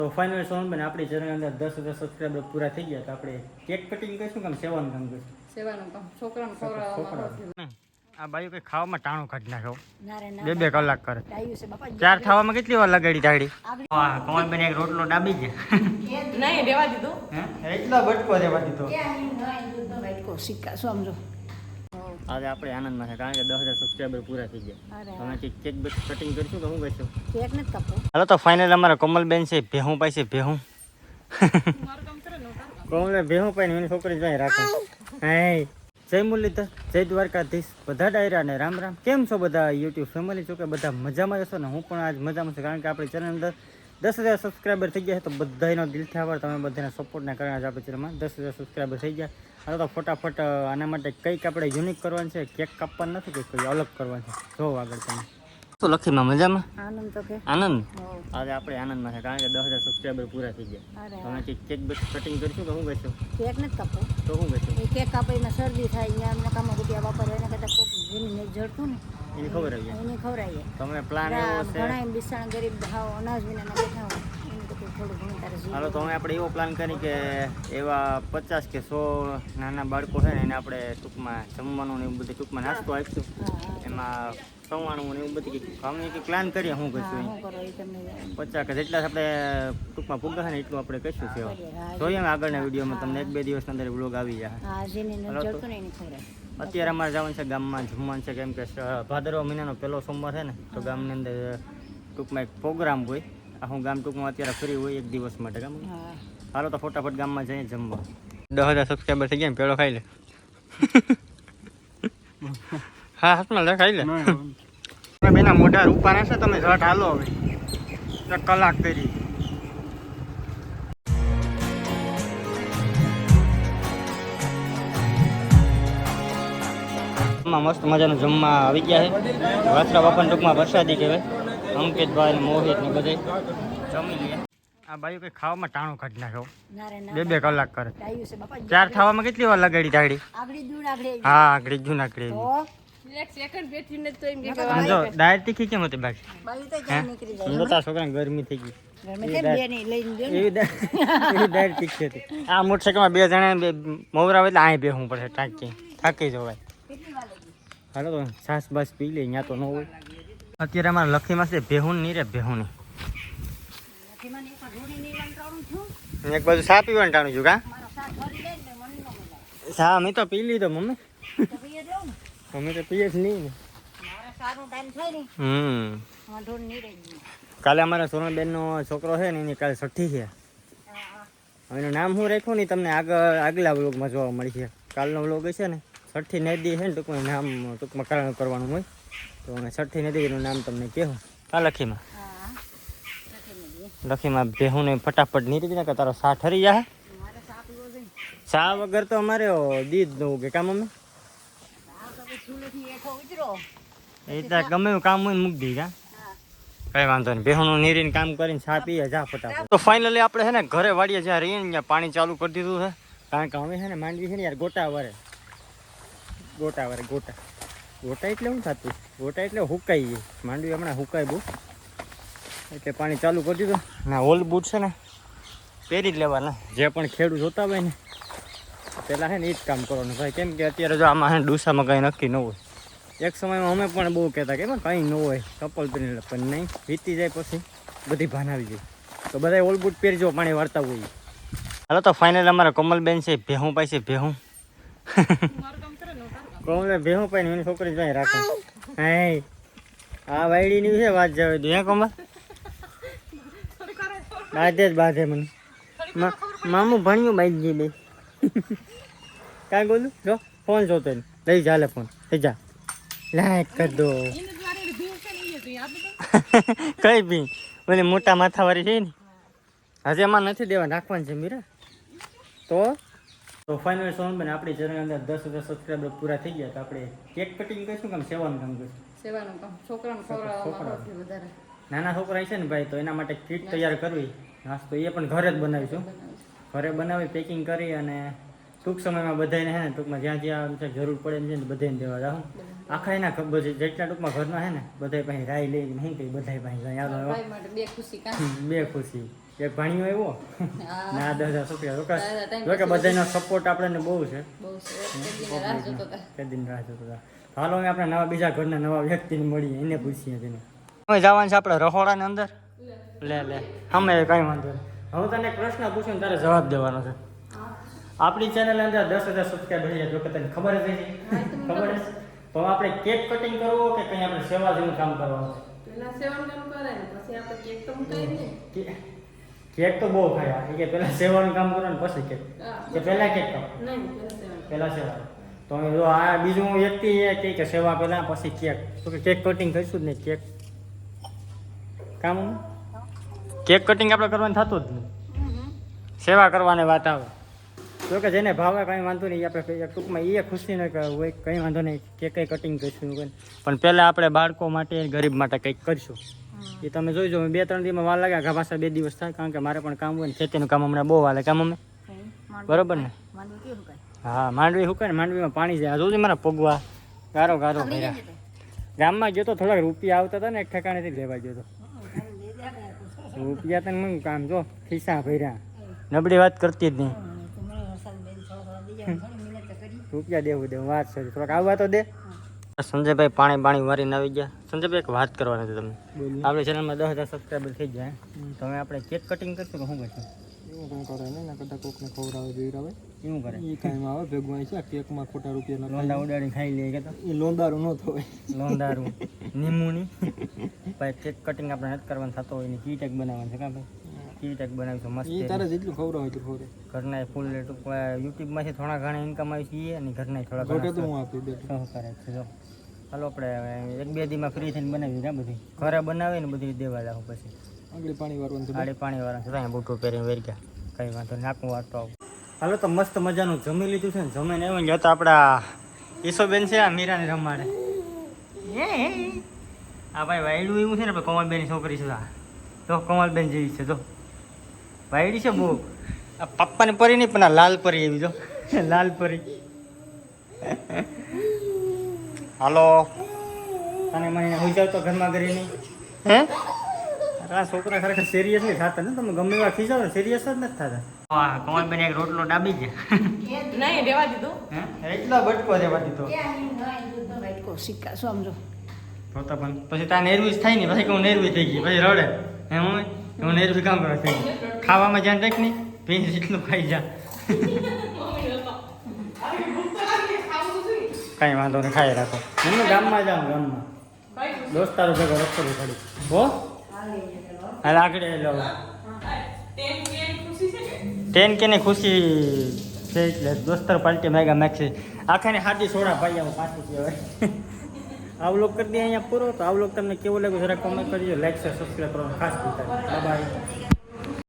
તો ફાઇનલ સોનબેન આપણી ચેનલ અંદર 10,000 સબસ્ક્રાઇબર પૂરા થઈ ગયા તો આપણે કેક કટિંગ કરીશું કામ સેવાનું કામ કરીશું સેવાનું કામ છોકરાને ખવડાવવામાં આ બાયું કઈ ખાવામાં ટાણું કાઢી નાખો ના રે ના 2 કલાક કરે ડાયું છે બાપા ચાર ખાવામાં કેટલી વાર લગાડી તાડી વાહ કોમલબેન એક રોટલો ડાબી ગયા નહીં દેવા દીધું હે એટલો બટકો દેવા દીધો બાઈકો સિક્કા સમજો આજે આપણે આનંદમાં છે કારણ કે 10,000 સબસ્ક્રાઇબર પૂરા થઈ ગયા તમે કેક કટિંગ કરશું કે શું કરશું કેક નથી કાપો હાલો તો ફાઇનલ અમારા કોમલબેન છે ભેહું પાઈ છે ભેહું કોમલે ભેહું પાઈને એની છોકરી જાય રાખો હે જય મુરલીધર જય દ્વારકાધીશ બધા ડાયરા ને રામ રામ કેમ છો બધા યુટ્યુબ ફેમિલી છો કે બધા મજામાં જશો ને હું પણ આજ મજામાં છું કારણ કે આપણી ચેનલ અંદર 10,000 સબસ્ક્રાઇબર થઈ ગયા છે તો બધાનો દિલથી આભાર તમે બધાના સપોર્ટના કારણે જ આપણી ચેનલમાં 10,000 સબસ્ક્રાઇબર થઈ ગયા હાલો તો ફટાફટ આના માટે કંઈક આપણે યુનિક કરવાનું છે કેક કાપવાનું નથી કે કોઈ અલગ કરવાનું છે જો આગળ તમે શું લખીમાં મજામાં આનંદ તો કે આનંદ આજે આપણે આનંદમાં છે કારણ કે 10,000 સબસ્ક્રાઇબર પૂરા થઈ ગયા તમે કેક કટિંગ કરશું કે શું કરશું કેક નથી કાપો તો શું કરશું એ કેક કાપીને શરદી થાય અહીંયા નકામા રૂપિયા વાપરે એના કરતાં કોક જેને જડતું ને એની ખબર આવી એની ખવડાવીએ તમે પ્લાન એવો છે ઘણા બિસાણ ગરીબ હાવ અનાજ વિના બેઠા હોય એનું તો થોડું ઘણું તારે હાલો તો અમે આપણે એવો પ્લાન કરી કે એવા 50 કે 100 નાના બાળકો છે ને એને આપણે ટૂંકમાં જમવાનું ને એવું બધું ટૂંકમાં નાસ્તો આપીશું એમાં સવાણું ને એવું બધું અમે એક પ્લાન કરીએ શું કરશું 50 કે જેટલા આપણે ટૂંકમાં પૂગા છે ને એટલું આપણે કહીશું સેવા જોઈએ અમે આગળના વિડીયોમાં તમને 1-2 દિવસની અંદર વ્લોગ આવી જાય અત્યારે અમારે જવાનું છે ગામમાં જમવાનું છે કેમ કે ભાદરવા મહિનાનો પહેલો સોમવાર છે ને તો ગામની અંદર ટૂંકમાં એક પ્રોગ્રામ હોય આખું ગામ ટૂંકમાં અત્યારે ફ્રી હોય એક દિવસ માટે ગામ હાલો તો ફટાફટ ગામમાં જઈએ જમવા 10,000 સબસ્ક્રાઈબર થઈ ગયા પેલો ખાઈ લે હા હાથમાં લે ખાઈ લે બેના મોઢા રૂપાના છે તમે ઝટ હાલો હવે કલાક કરી મસ્ત મજાનું જમવા આવી ગયા છે વાસરા બાપાને ટૂંકમાં વરસાદી કહેવાય અંકિતભાઈ ને મોહિત ને બધે જમી લઈએ આ બાયું કઈ ખાવામાં ટાણું કાઢી નાખો 2 કલાક કરે ચાર ખાવામાં કેટલી વાર લગાડી તાડી હા આગળ જૂન આગળ જો ડાયર તીખી કેમ હતી બાકી તારા છોકરાને ગરમી થઈ ગઈ એવી ડાયર તીખી હતી આ મોટરસાઇકલમાં 2 જણા મોવરા એટલે અહીં બેહવું પડે થાકી જવાય હાલો તો છાસ બાસ પી લે અહીંયા તો ન હોય અત્યારે અમારા લખીમાં છે ભેહું નહીં રે ભેહું નહીં એક બાજુ ચા પીવાનું ટાણું છું કા ચા અમે તો પી લીધો મમ્મી અમે તો પીએ જ નહીં ને કાલે અમારા સોનલબેનનો છોકરો છે ને એની કાલે છઠ્ઠી છે એનું નામ શું રાખ્યું ને તમને આગલા વ્લોગમાં જોવા મળી છે કાલનો વ્લોગ છે ને છઠ્ઠી નદી છે ને ટૂંકમાં નામ ટૂંકમાં કારણ કરવાનું હોય તો અમે છઠ્ઠી નદીનું નામ તમને કહેવું આ લખીમાં ભેહું ને ફટાફટ નીકળી ને કે તારો સા ઠરી જાય ચા વગર તો અમારે દીધ દઉં કે કામ અમે એ ત્યાં ગમે એવું કામ હોય મૂકી દી કા કઈ વાંધો નહીં ભેહુંનું નીરીને કામ કરીને ચા પીએ જા ફટાફટ તો ફાઇનલી આપણે છે ને ઘરે વાડીએ જ્યાં રહીએ ને ત્યાં પાણી ચાલુ કરી દીધું છે કારણ કે અમે છે ને માંડવી છે ને યાર ગોટા એટલે શું થતું ગોટા એટલે હુકાઈ ગઈ માંડવી હમણાં હુકાય બહુ એટલે પાણી ચાલુ કરી દીધું ના ઓલ બૂટ છે ને પહેરી જ લેવાના જે પણ ખેડૂત જોતા હોય ને પહેલાં છે ને એ જ કામ કરવાનું ભાઈ કેમ કે અત્યારે જો આમાં છે ને ડૂસામાં કંઈ નક્કી ન હોય એક સમયમાં અમે પણ બહુ કહેતા કે કંઈ ન હોય ચપ્પલ પહેરીને પણ નહીં વીતી જાય પછી બધી ભાન આવી જાય તો બધા ઓલ બૂટ પહેરજો પાણી વાળતા હોય હાલો તો ફાઇનલ અમારા કોમલબેન છે ભેહું પાઈ છે ભેહું કોમલે ભેહું પાઈને એની છોકરી જાય રાખો હે આ વાયડીની છે વાત જાવે દે હે કોમલ બાધે મને મામું ભણ્યું બાઈજી બે કાંઈ બોલું જો ફોન જોતો લઈ જા લે ફોન લઈ જા લાઈક કરી દો કઈ બી ઓલી મોટા માથાવાળી છે ને હજી એમાં નથી દેવા નાખવાનું છે મીરા તો ફાઇનલ સોનબેન આપણી ચેનલ અંદર 10,000 સબસ્ક્રાઇબર પૂરા થઈ ગયા તો આપણે કેક કટિંગ કરીશું કામ સેવાનું કામ કરીશું નાના છોકરા છે ને ભાઈ તો એના માટે કીટ તૈયાર કરવી નાસ્તો એ પણ ઘરે જ બનાવીશું ઘરે બનાવી પેકિંગ કરી અને ટૂંક સમયમાં બધાને છે ને ટૂંકમાં જ્યાં જ્યાં જરૂર પડે એમ છે ને બધાને દેવા જાઉં આખા એના જેટલા ટૂંકમાં ઘરના છે ને બધા પાસે રાય લઈને શું કહી બધા પાસે બે ખુશી એક ભાણિયો આવ્યો હા. ના 10,000 રૂપિયા દાદા, time જો કે પછી બધાનો સપોર્ટ આપણને બહુ છે બહુ સરસ તેદીને રાહ જોતો હતા. કે દિન રાહ જોતા હતા. હાલો અમે આપણે નવા બીજા ઘરના નવા વ્યક્તિને મળીએ એને પૂછીએ તેને અમે જવાનું છે આપણે રહોડાની અંદર લે અમે કાંઈ વાંધો નહીં હું તને એક પ્રશ્ન પૂછું ને તારે જવાબ દેવાનો છે આપણી ચેનલ અંદર 10,000 સબસ્ક્રાઈબર થઈ જાય જો કે તને ખબર જ હતી ખબર જ તો આપણે કેક કટિંગ કરવો કે કંઈ આપણે સેવા જેવું કામ કરવાનું પેલા સેવન કામ કરે ને પછી આપણે કેક તો મુકાઈ ને કેક તો બહુ ખાયા એ કે પહેલાં સેવાનું કામ કરો ને પછી કેક કે પહેલાં કેક કરો નહીં પેલા સેવન પહેલાં સેવા તો અમે જો આ બીજું વ્યક્તિ એ કહે કે સેવા પહેલાં પછી કેક તો કે કેક કટિંગ કરીશું જ નહીં કેક કામ કેક કટિંગ આપણે કરવાનું થતું જ નહીં સેવા કરવાની વાત આવે જો કે જેને ભાવે કંઈ વાંધો નહીં આપણે ટૂંકમાં એ ખુશી ન હોય કંઈ વાંધો નહીં કેક કંઈ કટિંગ કરીશું પણ પહેલાં આપણે બાળકો માટે ગરીબ માટે કંઈક કરીશું એ તમે જોઈજો 2-3 દિવસમાં વાર લાગે આખા પાછા 2 દિવસ થાય કારણ કે મારે પણ કામ હોય ને ખેતીનું કામ હમણાં બહુ હાલે કામ અમે બરોબર ને માંડવી કેવું કાંઈ? હા માંડવી સુકાય ને માંડવીમાં પાણી જાય જોજો મારા પગવા ગારો ગારો ભર્યા ગામમાં ગયો તો થોડાક રૂપિયા આવતા હતા ને એક ઠેકાણેથી લેવા ગયો તો રૂપિયા તને મને કામ જો ખિસ્સા ભર્યા નબળી વાત કરતી જ નહીં રૂપિયા દેવું વાત છે થોડાક આવવા તો દે સંજયભાઈ પાણી વારીને આવી ગયા સંજયભાઈ એક વાત કરવાની હતી તમને આપણી ચેનલમાં 10,000 સબસ્ક્રાઈબર થઈ જાય તો હવે આપણે કેક કટિંગ કરશું કે શું કરશું એવું કંઈ કરે નહીં ને કદાચ કોકને ખવડાવે પીવડાવે એવું કરે એ કાંઈ આવે ભેગું આવી છે કેકમાં ખોટા રૂપિયા લોંડા ઉડાડી ખાઈ લઈએ કે તો એ લોંદારું ન થવાય લોંદારું નીમુની ભાઈ કેક કટિંગ આપણે નથી કરવાનું થતો હોય ને કીટેક બનાવવાનું છે કાં ભાઈ કીટેક બનાવીશું મસ્ત એ તારે જેટલું ખવડાવે એટલું ખવડે ઘરના ફૂલ યુટ્યુબમાંથી થોડા ઘણા ઇન્કમ આવી છીએ અને ઘરના થોડા ઘટે તો ઘણા હું આપી દે સહકાર છે જો ચાલો આપણે 1-2 દીમાં ફ્રી થઈને બનાવી ક્યાં બધી ઘરે બનાવીને બધી દેવા લાવું પછી આગળ પાણી વારવાનું છે ગાડી પાણી વાળા છે ત્યાં બૂટો પહેરીને વેરી ગયા કંઈ વાંધો નહીં, નાખું વાળતો આવું હાલો તો મસ્ત મજાનું જમી લીધું છે ને જમીને આવ્યું ને તો આપણા ઈસોબેન છે આ મીરાને રમાડે આ ભાઈ વાયડું એવું છે ને આપણે કોમલબેનની છોકરી છે આ તો કોમલબેન જેવી છે જો વાયડી છે બહુ આ પપ્પાની પરી નહીં પણ આ લાલ પરી એવી જો લાલ પરી હાલો અને મને હોઈ જાવ તો ઘરમાં કરી નહીં હે આ છોકરા ખરેખર સિરિયસ નહીં થતા ને તમે ગમે એવા ખીજાવ ને સિરિયસ જ નથી થતા હા કોમલબેન એક રોટલો ડાબી ગયા નહીં રેવા દીધું હે એટલો બટકો દેવા દીધો સિક્કા શું સમજો તો પણ પછી ત્યાં નેરવી થાય ને પછી હું નેરવી થઈ ગઈ પછી રડે હે હું નેરવી કામ કરવા થઈ ગઈ ખાવામાં ધ્યાન રાખ નહીં ભીંજ જેટલું ખાઈ જા કાંઈ વાંધો નહીં ખાઈ રાખો એમનું ગામમાં જાઉં ગામમાં દોસ્તારો ભેગો રસ્તો ખડી હો હાલ આગળ લો 10K ની ખુશી છે એટલે દોસ્તાર પાર્ટી મેગા મેક્સી આખાને હાથી સોડા ભાઈ આવું પાછું કહેવાય આ વ્લોગ કરી દઈએ અહીંયા પૂરો તો આ વ્લોગ તમને કેવો લાગ્યો જરા કોમેન્ટ કરજો લાઈક શેર સબસ્ક્રાઈબ કરવાનું ખાસ ભૂલતા નહીં બાય